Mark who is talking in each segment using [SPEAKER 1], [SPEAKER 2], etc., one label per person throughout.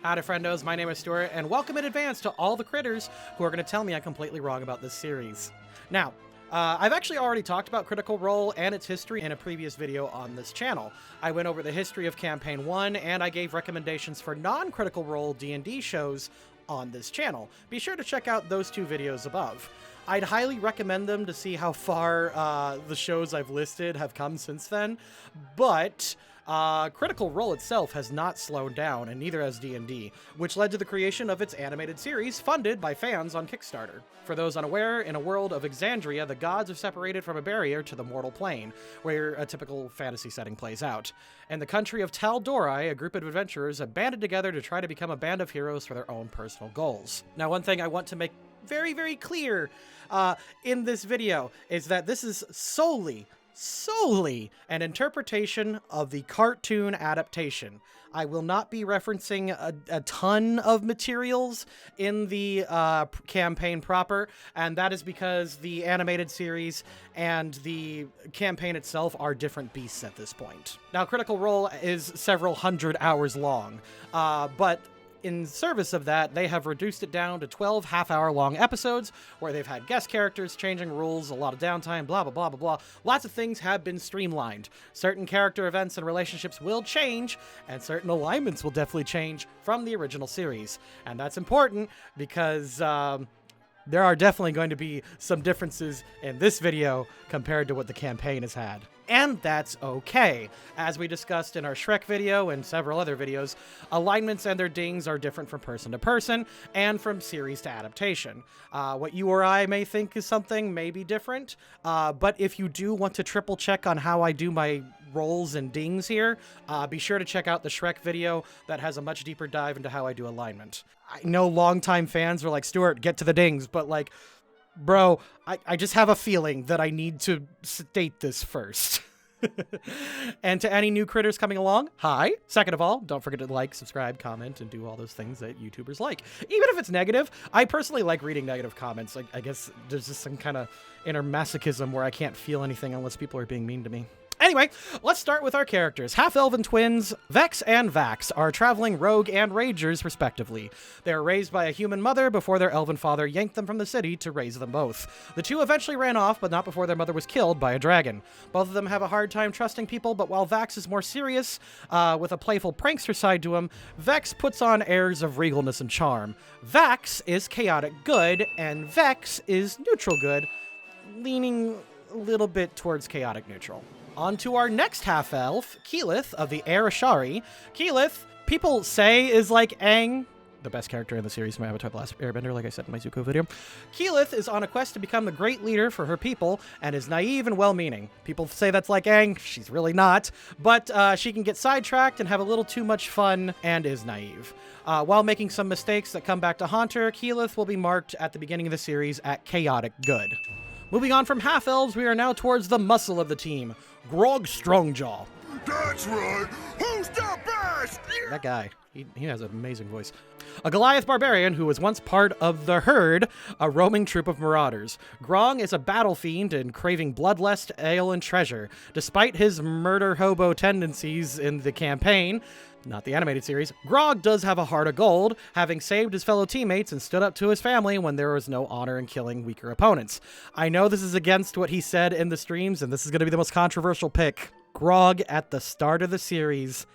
[SPEAKER 1] Howdy friendos, my name is Stuart, and welcome in advance to all the critters who are going to tell me I'm completely wrong about this series. Now, I've actually already talked about Critical Role and its history in a previous video on this channel. I went over the history of Campaign 1, and I gave recommendations for non-Critical Role D&D shows on this channel. Be sure to check out those two videos above. I'd highly recommend them to see how far the shows I've listed have come since then, but Critical Role itself has not slowed down, and neither has D&D, which led to the creation of its animated series funded by fans on Kickstarter. For those unaware, in a world of Alexandria, the gods are separated from a barrier to the mortal plane, where a typical fantasy setting plays out. In the country of Tal'Dorei, a group of adventurers have banded together to try to become a band of heroes for their own personal goals. Now, one thing I want to make very, very clear in this video is that this is solely an interpretation of the cartoon adaptation. I will not be referencing a ton of materials in the campaign proper, and that is because the animated series and the campaign itself are different beasts at this point. Now, Critical Role is several hundred hours long, but in service of that, they have reduced it down to 12 half-hour-long episodes where they've had guest characters, changing rules, a lot of downtime, blah, blah, blah, blah, blah. Lots of things have been streamlined. Certain character events and relationships will change, and certain alignments will definitely change from the original series. And that's important because there are definitely going to be some differences in this video compared to what the campaign has had. And that's okay. As we discussed in our Shrek video and several other videos, alignments and their dings are different from person to person and from series to adaptation. What you or I may think is something may be different, but if you do want to triple check on how I do my rolls and dings here, be sure to check out the Shrek video that has a much deeper dive into how I do alignment. I know longtime fans are like, Stuart, get to the dings, but like, bro, I just have a feeling that I need to state this first. And to any new critters coming along, hi. Second of all, don't forget to like, subscribe, comment, and do all those things that YouTubers like. Even if it's negative, I personally like reading negative comments. Like, I guess there's just some kind of inner masochism where I can't feel anything unless people are being mean to me. Anyway, let's start with our characters. Half-elven twins, Vex and Vax, are traveling rogue and ragers, respectively. They are raised by a human mother before their elven father yanked them from the city to raise them both. The two eventually ran off, but not before their mother was killed by a dragon. Both of them have a hard time trusting people, but while Vax is more serious, with a playful prankster side to him, Vex puts on airs of regalness and charm. Vax is chaotic good, and Vex is neutral good, leaning a little bit towards chaotic neutral. On to our next half-elf, Keyleth of the Air Ashari. Keyleth, people say, is like Aang, the best character in the series from Avatar: The Last Airbender, like I said in my Zuko video. Keyleth is on a quest to become the great leader for her people and is naive and well-meaning. People say that's like Aang. She's really not. But she can get sidetracked and have a little too much fun and is naive. While making some mistakes that come back to haunt her, Keyleth will be marked at the beginning of the series at chaotic good. Moving on from half-elves, we are now towards the muscle of the team, Grog Strong Jaw.
[SPEAKER 2] That's right! Who's the best?
[SPEAKER 1] That guy, he has an amazing voice. A Goliath barbarian who was once part of the Herd, a roaming troop of marauders. Grog is a battle fiend and craving bloodlust, ale, and treasure. Despite his murder hobo tendencies in the campaign, not the animated series, Grog does have a heart of gold, having saved his fellow teammates and stood up to his family when there was no honor in killing weaker opponents. I know this is against what he said in the streams, and this is going to be the most controversial pick. Grog, at the start of the series,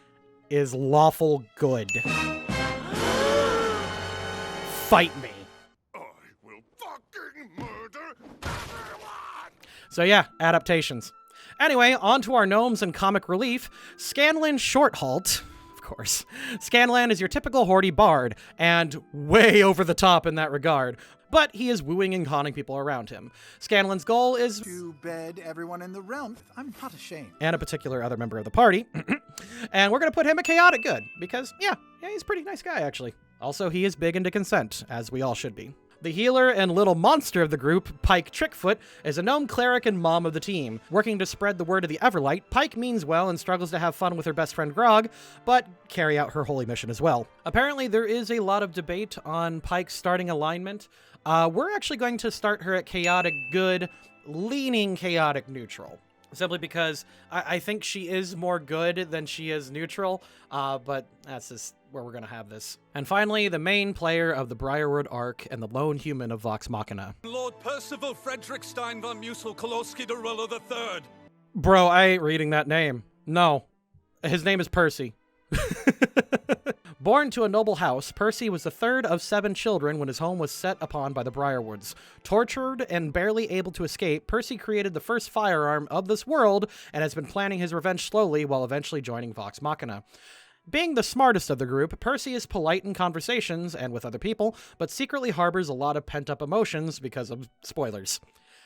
[SPEAKER 1] is lawful good. Fight me.
[SPEAKER 2] I will fucking murder everyone!
[SPEAKER 1] So yeah, adaptations. Anyway, on to our gnomes and comic relief. Scanlan Shorthalt. Course. Scanlan is your typical Hordy bard, and way over the top in that regard, but he is wooing and conning people around him. Scanlan's goal is
[SPEAKER 3] to bed everyone in the realm. I'm not ashamed.
[SPEAKER 1] And a particular other member of the party. And we're going to put him at chaotic good, because, yeah, he's a pretty nice guy, actually. Also, he is big into consent, as we all should be. The healer and little monster of the group, Pike Trickfoot, is a gnome cleric and mom of the team. Working to spread the word of the Everlight, Pike means well and struggles to have fun with her best friend Grog, but carry out her holy mission as well. Apparently, there is a lot of debate on Pike's starting alignment. We're actually going to start her at chaotic good, leaning chaotic neutral. simply because I think she is more good than she is neutral, but that's just where we're going to have this. And finally, the main player of the Briarwood arc and the lone human of Vox Machina.
[SPEAKER 4] Lord Percival Frederickstein von Musel-Koloski de Rollo III.
[SPEAKER 1] Bro, I ain't reading that name. No. His name is Percy. Born to a noble house, Percy was the third of 7 children when his home was set upon by the Briarwoods. Tortured and barely able to escape, Percy created the first firearm of this world and has been planning his revenge slowly while eventually joining Vox Machina. Being the smartest of the group, Percy is polite in conversations and with other people, but secretly harbors a lot of pent-up emotions because of spoilers.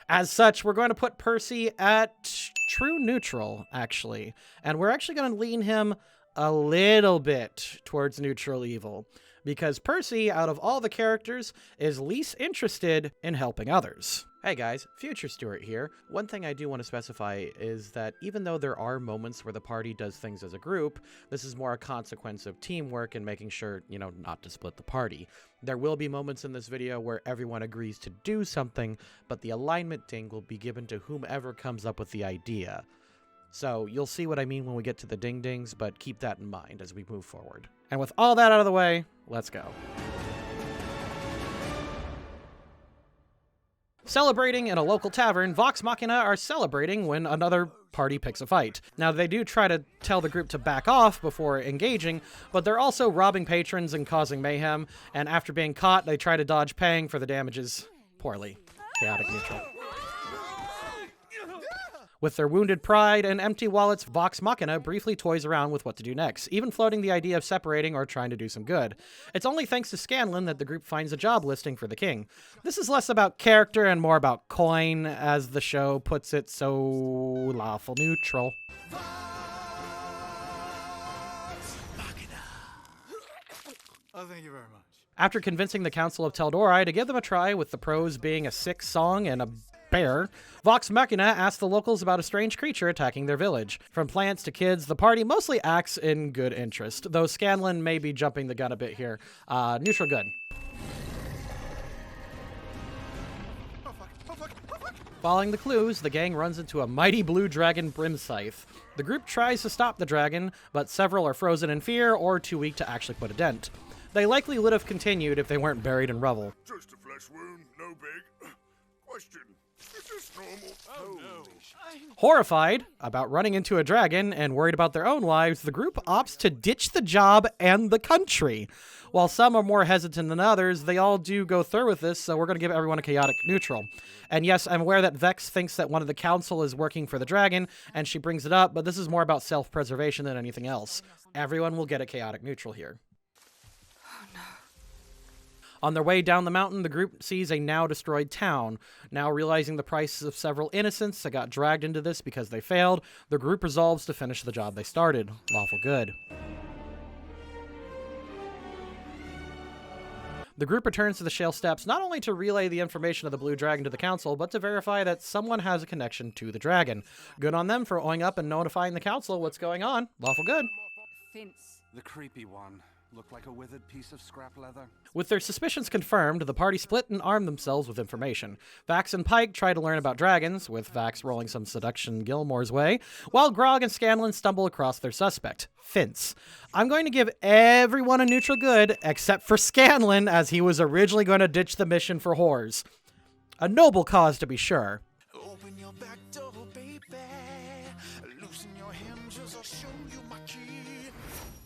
[SPEAKER 1] As such, we're going to put Percy at true neutral, actually. And we're actually going to lean him a little bit towards neutral evil, because Percy, out of all the characters, is least interested in helping others. Hey guys, future Stuart here. One thing I do want to specify is that even though there are moments where the party does things as a group, this is more a consequence of teamwork and making sure, not to split the party. There will be moments in this video where everyone agrees to do something, but the alignment ding will be given to whomever comes up with the idea. So you'll see what I mean when we get to the ding-dings, but keep that in mind as we move forward. And with all that out of the way, let's go. Celebrating in a local tavern, Vox Machina are celebrating when another party picks a fight. Now, they do try to tell the group to back off before engaging, but they're also robbing patrons and causing mayhem, and after being caught, they try to dodge paying for the damages poorly. Chaotic neutral. With their wounded pride and empty wallets, Vox Machina briefly toys around with what to do next, even floating the idea of separating or trying to do some good. It's only thanks to Scanlan that the group finds a job listing for the king. This is less about character and more about coin, as the show puts it so lawful neutral.
[SPEAKER 3] Oh, thank you very much.
[SPEAKER 1] After convincing the Council of Teldori to give them a try, with the pros being a sick song and a bear, Vox Machina asks the locals about a strange creature attacking their village. From plants to kids, the party mostly acts in good interest, though Scanlan may be jumping the gun a bit here. Neutral good. Following the clues, the gang runs into a mighty blue dragon Brimscythe. The group tries to stop the dragon, but several are frozen in fear or too weak to actually put a dent. They likely would have continued if they weren't buried in rubble.
[SPEAKER 2] Just a flesh wound, no big. Question. Is this normal? Oh no.
[SPEAKER 1] Horrified about running into a dragon and worried about their own lives, the group opts to ditch the job and the country. While some are more hesitant than others, they all do go through with this, so we're going to give everyone a chaotic neutral. And yes, I'm aware that Vex thinks that one of the council is working for the dragon, and she brings it up, but this is more about self-preservation than anything else. Everyone will get a chaotic neutral here. On their way down the mountain, the group sees a now-destroyed town. Now realizing the prices of several innocents that got dragged into this because they failed, the group resolves to finish the job they started. Lawful good. The group returns to the Shale Steps not only to relay the information of the Blue Dragon to the Council, but to verify that someone has a connection to the dragon. Good on them for owing up and notifying the Council what's going on. Lawful good.
[SPEAKER 5] Vince. The creepy one. Looked like a withered piece of scrap leather.
[SPEAKER 1] With their suspicions confirmed, the party split and armed themselves with information. Vax and Pike try to learn about dragons, with Vax rolling some seduction Gilmore's way, while Grog and Scanlan stumble across their suspect, Vince. I'm going to give everyone a neutral good, except for Scanlan, as he was originally going to ditch the mission for whores. A noble cause, to be sure.
[SPEAKER 2] Open your back door, baby. Loosen your hinges, I'll show you my key.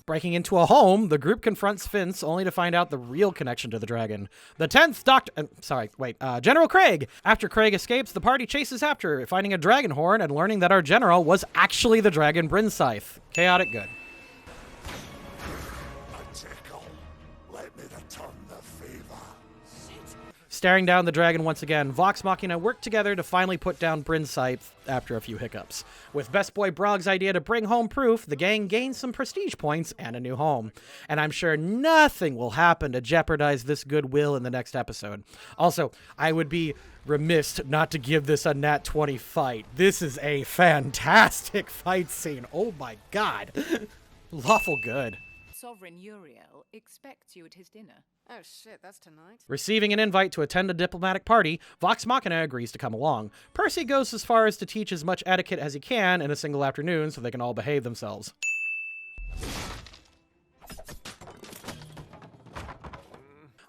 [SPEAKER 1] Breaking into a home, the group confronts Vince only to find out the real connection to the dragon. The 10th General Craig. After Craig escapes, the party chases after, finding a dragon horn and learning that our general was actually the dragon Brimscythe. Chaotic good.
[SPEAKER 2] A tickle. Let me return the favor.
[SPEAKER 1] Staring down the dragon once again, Vox Machina work together to finally put down Brimscythe after a few hiccups. With Best Boy Brog's idea to bring home proof, the gang gains some prestige points and a new home. And I'm sure nothing will happen to jeopardize this goodwill in the next episode. Also, I would be remiss not to give this a Nat 20 fight. This is a fantastic fight scene. Oh my god. Lawful good.
[SPEAKER 6] sovereign Uriel expects you at his dinner.
[SPEAKER 7] Oh shit, that's tonight.
[SPEAKER 1] Receiving an invite to attend a diplomatic party, Vox Machina agrees to come along. Percy goes as far as to teach as much etiquette as he can in a single afternoon so they can all behave themselves.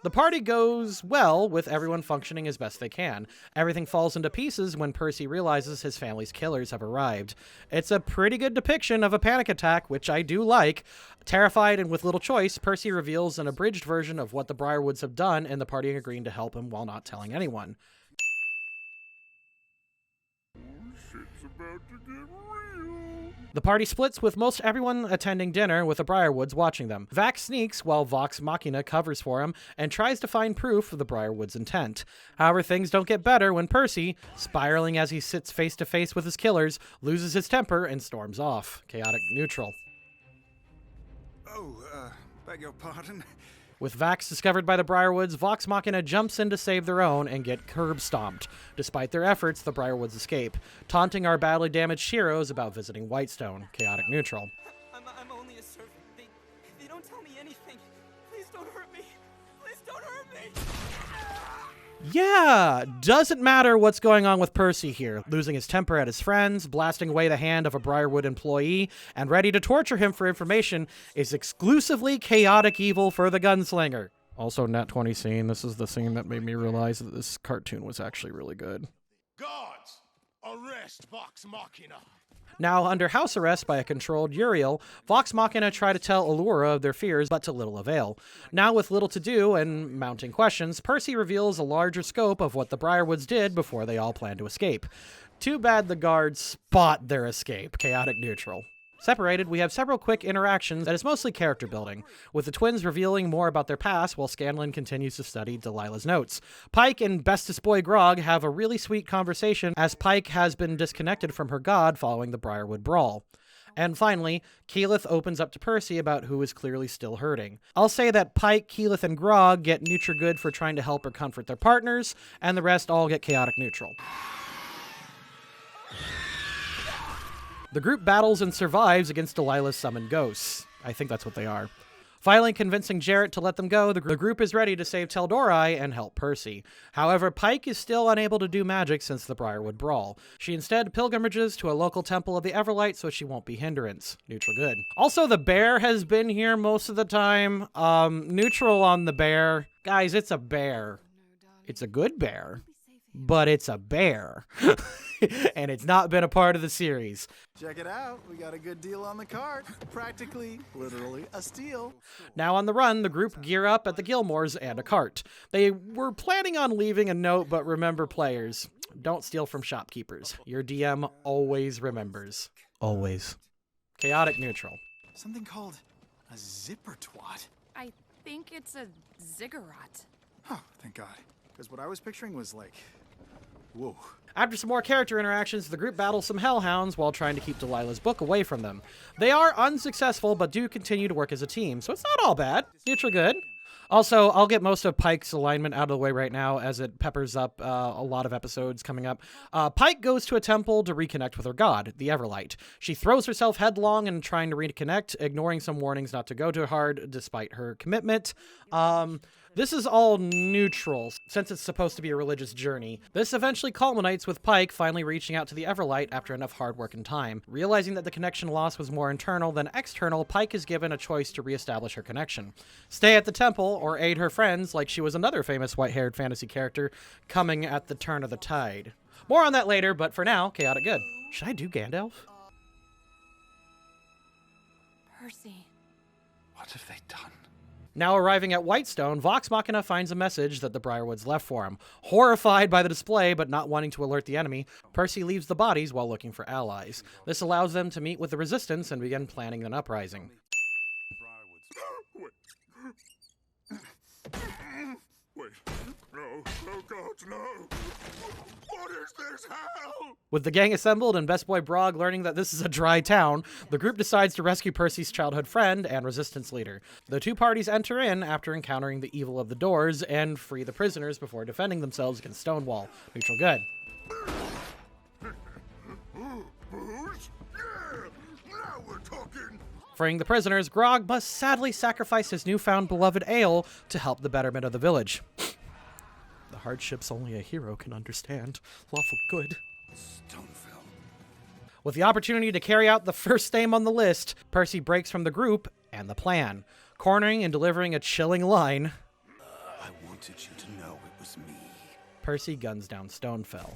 [SPEAKER 1] The party goes well, with everyone functioning as best they can. Everything falls into pieces when Percy realizes his family's killers have arrived. It's a pretty good depiction of a panic attack, which I do like. Terrified and with little choice, Percy reveals an abridged version of what the Briarwoods have done, and the party agreeing to help him while not telling anyone.
[SPEAKER 2] Shit's about to get real.
[SPEAKER 1] The party splits, with most everyone attending dinner, with the Briarwoods watching them. Vax sneaks while Vox Machina covers for him and tries to find proof of the Briarwoods' intent. However, things don't get better when Percy, spiraling as he sits face to face with his killers, loses his temper and storms off. Chaotic neutral.
[SPEAKER 3] Oh, beg your pardon.
[SPEAKER 1] With Vax discovered by the Briarwoods, Vox Machina jumps in to save their own and get curb stomped. Despite their efforts, the Briarwoods escape, taunting our badly damaged heroes about visiting Whitestone. Chaotic neutral.
[SPEAKER 8] I'm only a servant. They don't tell me anything. Please don't hurt me. Please don't hurt me.
[SPEAKER 1] Yeah, doesn't matter what's going on with Percy here, losing his temper at his friends, blasting away the hand of a Briarwood employee, and ready to torture him for information is exclusively chaotic evil for the gunslinger. Also, Nat 20 scene. This is the scene that made me realize that this cartoon was actually really good.
[SPEAKER 2] Guards, arrest Vox Machina.
[SPEAKER 1] Now, under house arrest by a controlled Uriel, Vox Machina try to tell Allura of their fears, but to little avail. Now, with little to do and mounting questions, Percy reveals a larger scope of what the Briarwoods did before they all planned to escape. Too bad the guards spot their escape. Chaotic neutral. Separated, we have several quick interactions that is mostly character building, with the twins revealing more about their past while Scanlan continues to study Delilah's notes. Pike and bestest boy Grog have a really sweet conversation as Pike has been disconnected from her god following the Briarwood brawl. And finally, Keyleth opens up to Percy about who is clearly still hurting. I'll say that Pike, Keyleth, and Grog get Nutra-Good for trying to help or comfort their partners, and the rest all get chaotic neutral. The group battles and survives against Delilah's summoned ghosts. I think that's what they are. Finally convincing Jarrett to let them go, the group is ready to save Teldori and help Percy. However, Pike is still unable to do magic since the Briarwood brawl. She instead pilgrimages to a local temple of the Everlight so she won't be hindrance. Neutral good. Also, the bear has been here most of the time. Neutral on the bear. Guys, it's a bear. It's a good bear. But it's a bear. And it's not been a part of the series.
[SPEAKER 3] Check it out. We got a good deal on the cart. Practically, literally, a steal.
[SPEAKER 1] Now on the run, the group gear up at the Gilmores and a cart. They were planning on leaving a note, but remember, players, don't steal from shopkeepers. Your DM always remembers. Always. Chaotic neutral.
[SPEAKER 3] Something called a zipper twat.
[SPEAKER 6] I think it's a ziggurat.
[SPEAKER 3] Oh, thank God. Because what I was picturing was like, whoa.
[SPEAKER 1] After some more character interactions, the group battles some hellhounds while trying to keep Delilah's book away from them. They are unsuccessful, but do continue to work as a team, so it's not all bad. Neutral good. Also, I'll get most of Pike's alignment out of the way right now as it peppers up a lot of episodes coming up. Pike goes to a temple to reconnect with her god, the Everlight. She throws herself headlong in trying to reconnect, ignoring some warnings not to go too hard despite her commitment. This is all neutral, since it's supposed to be a religious journey. This eventually culminates with Pike finally reaching out to the Everlight after enough hard work and time. Realizing that the connection loss was more internal than external, Pike is given a choice to reestablish her connection. Stay at the temple or aid her friends like she was another famous white-haired fantasy character coming at the turn of the tide. More on that later, but for now, chaotic good. Should I do Gandalf?
[SPEAKER 6] Percy.
[SPEAKER 5] What have they done?
[SPEAKER 1] Now arriving at Whitestone, Vox Machina finds a message that the Briarwoods left for him. Horrified by the display, but not wanting to alert the enemy, Percy leaves the bodies while looking for allies. This allows them to meet with the Resistance and begin planning an uprising.
[SPEAKER 2] Wait. No. Oh, God, no. What is this hell?
[SPEAKER 1] With the gang assembled and Best Boy Brog learning that this is a dry town, the group decides to rescue Percy's childhood friend and Resistance leader. The two parties enter in after encountering the evil of the doors and free the prisoners before defending themselves against Stonewall. Neutral good.
[SPEAKER 2] Booze? Yeah! Now we're talking!
[SPEAKER 1] Freeing the prisoners, Grog must sadly sacrifice his newfound beloved ale to help the betterment of the village. The hardships only a hero can understand. Lawful good.
[SPEAKER 5] Stonefell.
[SPEAKER 1] With the opportunity to carry out the first name on the list, Percy breaks from the group and the plan, cornering and delivering a chilling line.
[SPEAKER 5] I wanted you to know it was me.
[SPEAKER 1] Percy guns down Stonefell.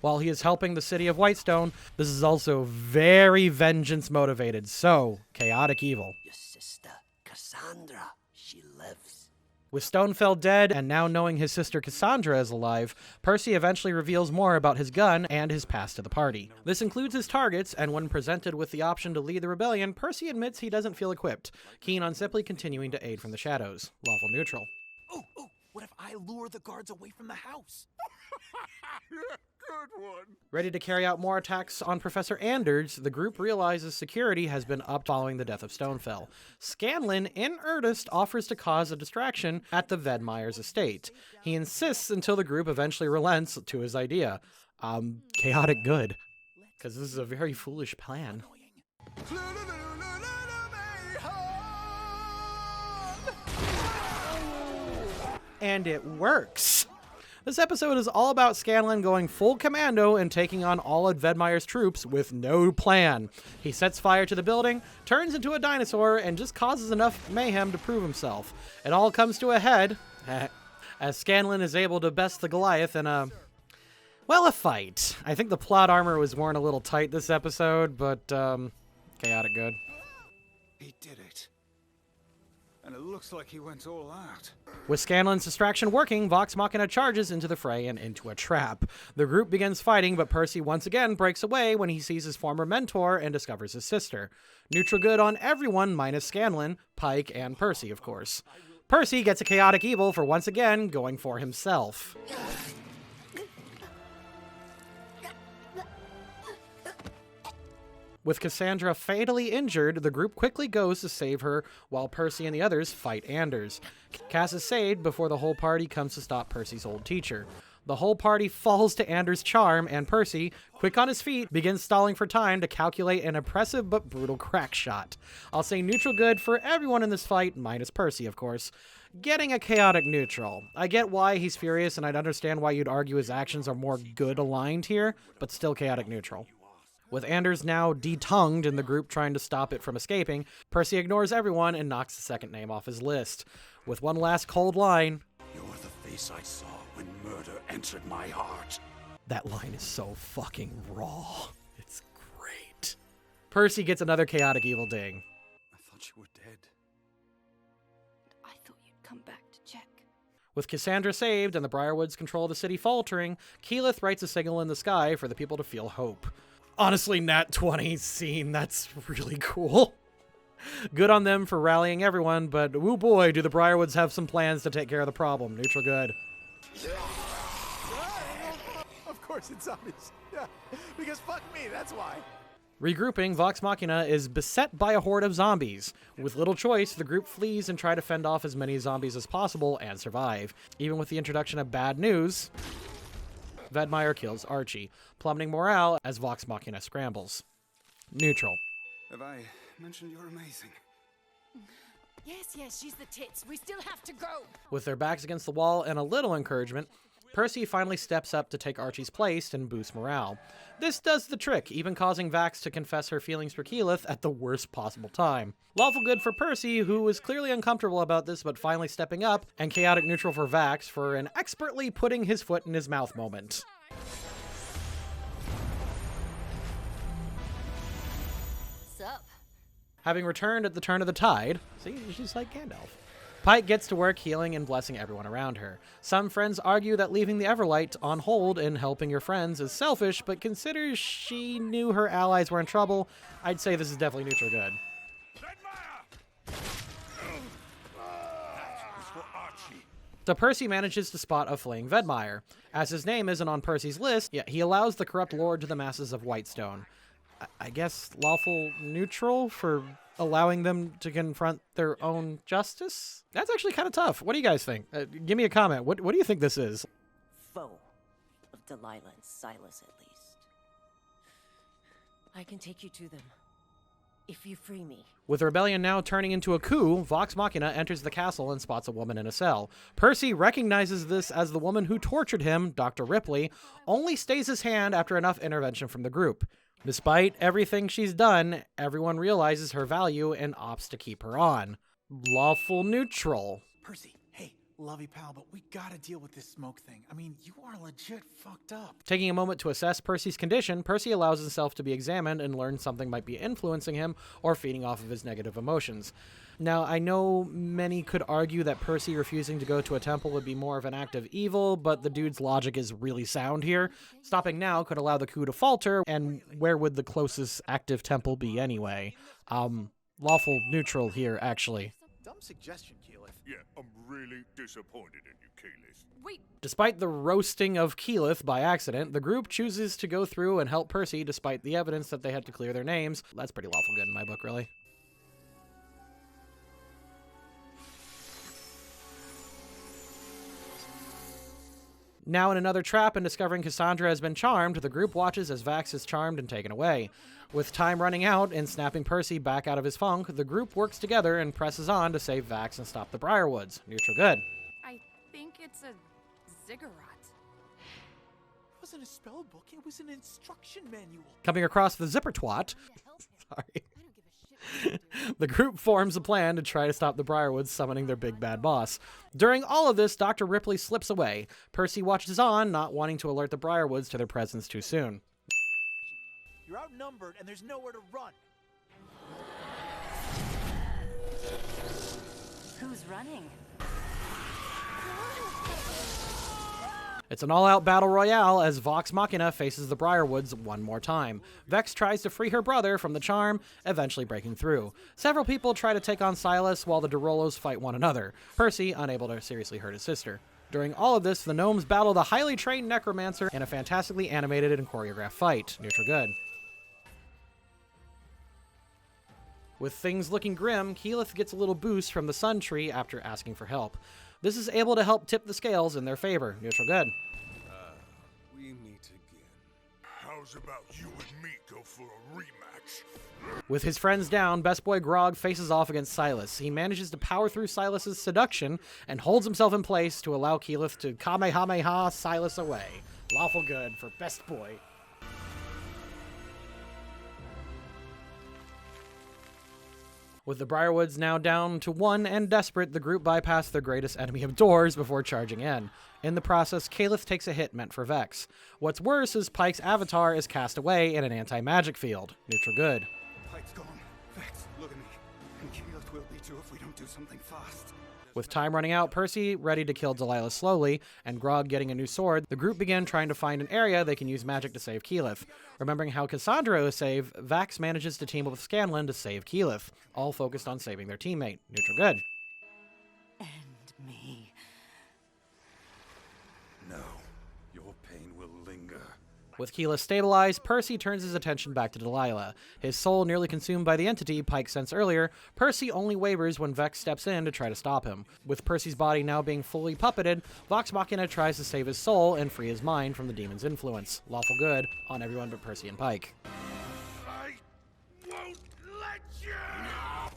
[SPEAKER 1] While he is helping the city of Whitestone, this is also very vengeance motivated, so chaotic evil.
[SPEAKER 7] Your sister, Cassandra, she lives.
[SPEAKER 1] With Stonefell dead, and now knowing his sister Cassandra is alive, Percy eventually reveals more about his gun and his past to the party. This includes his targets, and when presented with the option to lead the rebellion, Percy admits he doesn't feel equipped, keen on simply continuing to aid from the shadows. Lawful neutral.
[SPEAKER 2] Oh, what if I lure the guards away from the house?
[SPEAKER 4] Good one.
[SPEAKER 1] Ready to carry out more attacks on Professor Anders, the group realizes security has been upped following the death of Stonefell. Scanlan, in earnest, offers to cause a distraction at the Vedmeyer's estate. He insists until the group eventually relents to his idea. Chaotic good. Because this is a very foolish plan. And it works! This episode is all about Scanlan going full commando and taking on all of Vedmeyer's troops with no plan. He sets fire to the building, turns into a dinosaur, and just causes enough mayhem to prove himself. It all comes to a head, as Scanlan is able to best the Goliath in a fight. I think the plot armor was worn a little tight this episode, but, chaotic good.
[SPEAKER 3] He did it. And it looks like he went all out.
[SPEAKER 1] With Scanlan's distraction working, Vox Machina charges into the fray and into a trap. The group begins fighting, but Percy once again breaks away when he sees his former mentor and discovers his sister. Neutral good on everyone minus Scanlan, Pike, and Percy, of course. Percy gets a chaotic evil for once again going for himself. With Cassandra fatally injured, the group quickly goes to save her while Percy and the others fight Anders. Cass is saved before the whole party comes to stop Percy's old teacher. The whole party falls to Anders' charm, and Percy, quick on his feet, begins stalling for time to calculate an impressive but brutal crack shot. I'll say neutral good for everyone in this fight, minus Percy, of course. Getting a chaotic neutral. I get why he's furious, and I'd understand why you'd argue his actions are more good aligned here, but still chaotic neutral. With Anders now detongued and the group trying to stop it from escaping, Percy ignores everyone and knocks the second name off his list. With one last cold line,
[SPEAKER 5] You're the face I saw when murder entered my heart.
[SPEAKER 1] That line is so fucking raw. It's great. Percy gets another chaotic evil ding.
[SPEAKER 5] I thought you were dead.
[SPEAKER 6] I thought you'd come back to check.
[SPEAKER 1] With Cassandra saved and the Briarwoods' control of the city faltering, Keyleth writes a signal in the sky for the people to feel hope. Honestly, Nat 20 scene, that's really cool. Good on them for rallying everyone, but woo boy, do the Briarwoods have some plans to take care of the problem. Neutral good.
[SPEAKER 3] Of course it's zombies. Yeah, because fuck me, that's why.
[SPEAKER 1] Regrouping, Vox Machina is beset by a horde of zombies. With little choice, the group flees and try to fend off as many zombies as possible and survive. Even with the introduction of bad news, Vedmeyer kills Archie, plummeting morale as Vox Machina scrambles. Neutral.
[SPEAKER 5] Have I mentioned you're amazing?
[SPEAKER 6] Yes, she's the tits. We still have to go.
[SPEAKER 1] With their backs against the wall and a little encouragement, Percy finally steps up to take Archie's place and boost morale. This does the trick, even causing Vax to confess her feelings for Keyleth at the worst possible time. Lawful good for Percy, who was clearly uncomfortable about this but finally stepping up, and chaotic neutral for Vax for an expertly putting his foot in his mouth moment.
[SPEAKER 6] Sup?
[SPEAKER 1] Having returned at the turn of the tide, see, she's like Gandalf. Pike gets to work healing and blessing everyone around her. Some friends argue that leaving the Everlight on hold and helping your friends is selfish, but considers she knew her allies were in trouble, I'd say this is definitely neutral good. So Percy manages to spot a fleeing Vedmeyer. As his name isn't on Percy's list, yet he allows the corrupt lord to the masses of Whitestone. I guess lawful neutral for allowing them to confront their own justice? That's actually kind of tough. What do you guys think? Give me a comment. What do you think this is?
[SPEAKER 7] Foe of Delilah and Silas, at least.
[SPEAKER 9] I can take you to them. if you free me.
[SPEAKER 1] With the rebellion now turning into a coup, Vox Machina enters the castle and spots a woman in a cell. Percy recognizes this as the woman who tortured him, Dr. Ripley, only stays his hand after enough intervention from the group. Despite everything she's done, everyone realizes her value and opts to keep her on. Lawful Neutral.
[SPEAKER 3] Percy, hey, lovey pal, but we gotta deal with this smoke thing. I mean, you are legit fucked up.
[SPEAKER 1] Taking a moment to assess Percy's condition, Percy allows himself to be examined and learns something might be influencing him or feeding off of his negative emotions. Now, I know many could argue that Percy refusing to go to a temple would be more of an act of evil, but the dude's logic is really sound here. Stopping now could allow the coup to falter, and where would the closest active temple be anyway? Lawful Neutral here, actually.
[SPEAKER 3] Dumb suggestion, Keyleth.
[SPEAKER 10] Yeah, I'm really disappointed in you, Keyleth.
[SPEAKER 6] Wait,
[SPEAKER 1] Despite the roasting of Keyleth by accident, the group chooses to go through and help Percy despite the evidence that they had to clear their names. That's pretty lawful good in my book, really. Now in another trap and discovering Cassandra has been charmed, the group watches as Vax is charmed and taken away. With time running out and snapping Percy back out of his funk, the group works together and presses on to save Vax and stop the Briarwoods. Neutral good.
[SPEAKER 6] I think it's a ziggurat.
[SPEAKER 3] It wasn't a spell book, it was an instruction manual.
[SPEAKER 1] Coming across the zipper twat. Sorry. The group forms a plan to try to stop the Briarwoods summoning their big bad boss. During all of this, Dr. Ripley slips away. Percy watches on, not wanting to alert the Briarwoods to their presence too soon.
[SPEAKER 3] You're outnumbered and there's nowhere to run.
[SPEAKER 9] Who's running?
[SPEAKER 1] It's an all-out battle royale as Vox Machina faces the Briarwoods one more time. Vex tries to free her brother from the charm, eventually breaking through. Several people try to take on Silas while the Derolos fight one another, Percy unable to seriously hurt his sister. During all of this, the gnomes battle the highly trained necromancer in a fantastically animated and choreographed fight. Neutral good. With things looking grim, Keyleth gets a little boost from the Sun Tree after asking for help. This is able to help tip the scales in their favor. Neutral good.
[SPEAKER 10] We meet again. How's about you and me go for a rematch?
[SPEAKER 1] With his friends down, best boy Grog faces off against Silas. He manages to power through Silas's seduction and holds himself in place to allow Keyleth to Kamehameha Silas away. Lawful good for best boy. With the Briarwoods now down to one and desperate, the group bypass their greatest enemy of doors before charging in. In the process, Keyleth takes a hit meant for Vex. What's worse is Pike's avatar is cast away in an anti-magic field. Neutral good.
[SPEAKER 4] Pike's gone. Vex, look at me. And Keyleth will be too if we don't do something fast.
[SPEAKER 1] With time running out, Percy ready to kill Delilah slowly, and Grog getting a new sword, the group begin trying to find an area they can use magic to save Keyleth. Remembering how Cassandra is saved, Vax manages to team up with Scanlan to save Keyleth, all focused on saving their teammate. Neutral good.
[SPEAKER 9] And me.
[SPEAKER 5] No, your pain will linger.
[SPEAKER 1] With Keyleth stabilized, Percy turns his attention back to Delilah. His soul nearly consumed by the entity Pike sensed earlier, Percy only wavers when Vex steps in to try to stop him. With Percy's body now being fully puppeted, Vox Machina tries to save his soul and free his mind from the demon's influence. Lawful good on everyone but Percy and Pike.
[SPEAKER 10] I won't let you!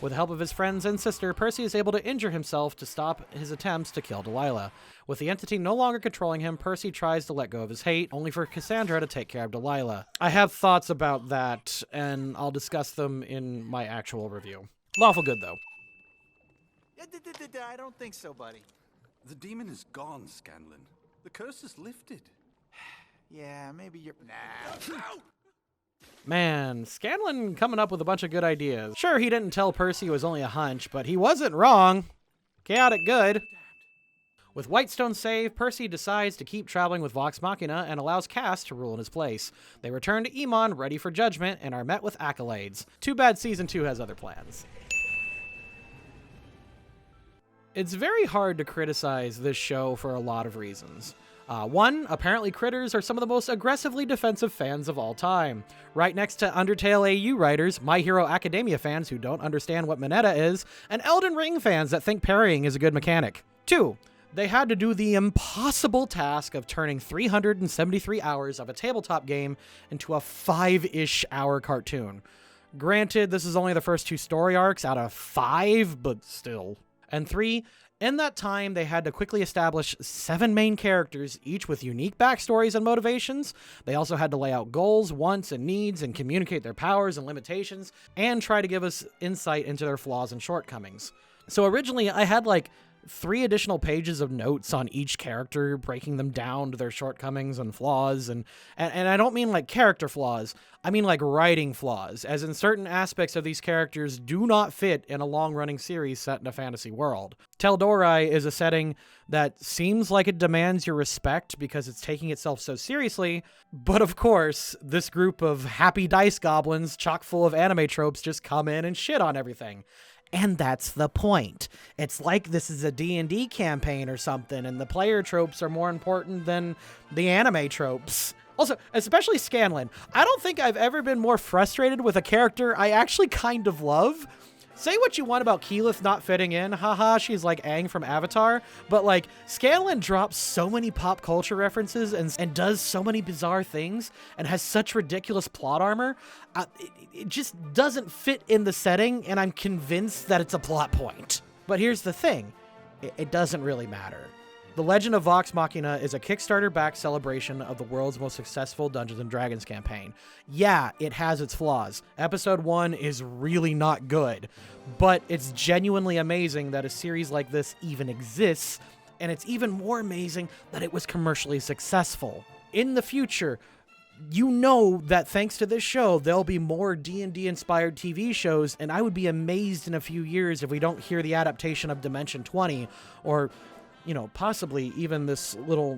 [SPEAKER 1] With the help of his friends and sister, Percy is able to injure himself to stop his attempts to kill Delilah. With the entity no longer controlling him, Percy tries to let go of his hate, only for Cassandra to take care of Delilah. I have thoughts about that, and I'll discuss them in my actual review. Lawful good, though.
[SPEAKER 3] I don't think so, buddy.
[SPEAKER 5] The demon is gone, Scanlan. The curse is lifted.
[SPEAKER 3] Yeah, maybe you're... Nah.
[SPEAKER 1] Man, Scanlan coming up with a bunch of good ideas. Sure, he didn't tell Percy it was only a hunch, but he wasn't wrong. Chaotic good. With Whitestone saved, Percy decides to keep traveling with Vox Machina and allows Cass to rule in his place. They return to Emon ready for judgment and are met with accolades. Too bad Season 2 has other plans. It's very hard to criticize this show for a lot of reasons. One, apparently critters are some of the most aggressively defensive fans of all time. Right next to Undertale AU writers, My Hero Academia fans who don't understand what Mineta is, and Elden Ring fans that think parrying is a good mechanic. Two, they had to do the impossible task of turning 373 hours of a tabletop game into a 5-ish hour cartoon. Granted, this is only the first 2 story arcs out of 5, but still. And 3, in that time, they had to quickly establish 7 main characters, each with unique backstories and motivations. They also had to lay out goals, wants, and needs, and communicate their powers and limitations, and try to give us insight into their flaws and shortcomings. So originally, I had like 3 additional pages of notes on each character, breaking them down to their shortcomings and flaws, and I don't mean like character flaws, I mean like writing flaws, as in certain aspects of these characters do not fit in a long-running series set in a fantasy world. Tel'Dorei is a setting that seems like it demands your respect because it's taking itself so seriously, but of course, this group of happy dice goblins chock full of anime tropes just come in and shit on everything. And that's the point. It's like this is a D&D campaign or something, and the player tropes are more important than the anime tropes. Also, especially Scanlan. I don't think I've ever been more frustrated with a character I actually kind of love. Say what you want about Keyleth not fitting in, haha, she's like Aang from Avatar, but like, Scanlan drops so many pop culture references and does so many bizarre things and has such ridiculous plot armor, it just doesn't fit in the setting, and I'm convinced that it's a plot point. But here's the thing, it doesn't really matter. The Legend of Vox Machina is a Kickstarter-backed celebration of the world's most successful Dungeons & Dragons campaign. Yeah, it has its flaws. Episode 1 is really not good, but it's genuinely amazing that a series like this even exists, and it's even more amazing that it was commercially successful. In the future, you know that thanks to this show, there'll be more D&D-inspired TV shows, and I would be amazed in a few years if we don't hear the adaptation of Dimension 20, or you know, possibly even this little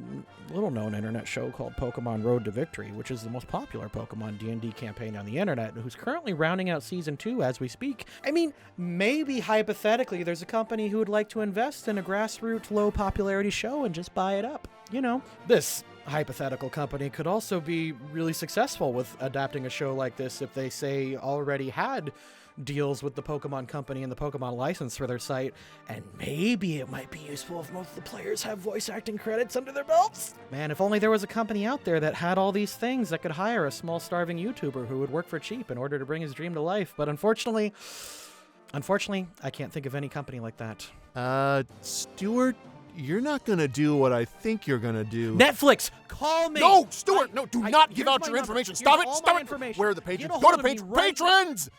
[SPEAKER 1] known internet show called Pokemon Road to Victory, which is the most popular Pokemon D&D campaign on the internet, who's currently rounding out season 2 as we speak. I mean, maybe hypothetically there's a company who would like to invest in a grassroots low popularity show and just buy it up. You know, this hypothetical company could also be really successful with adapting a show like this if they, say, already had deals with the Pokemon company and the Pokemon license for their site, and maybe it might be useful if most of the players have voice acting credits under their belts. Man, if only there was a company out there that had all these things that could hire a small starving YouTuber who would work for cheap in order to bring his dream to life, but unfortunately, I can't think of any company like that.
[SPEAKER 11] Stuart, you're not gonna do what I think you're gonna do.
[SPEAKER 1] Netflix, call me!
[SPEAKER 11] No, Stuart, no, do not give out your information. Stop it, stop it! Where are the patrons? Go to patrons!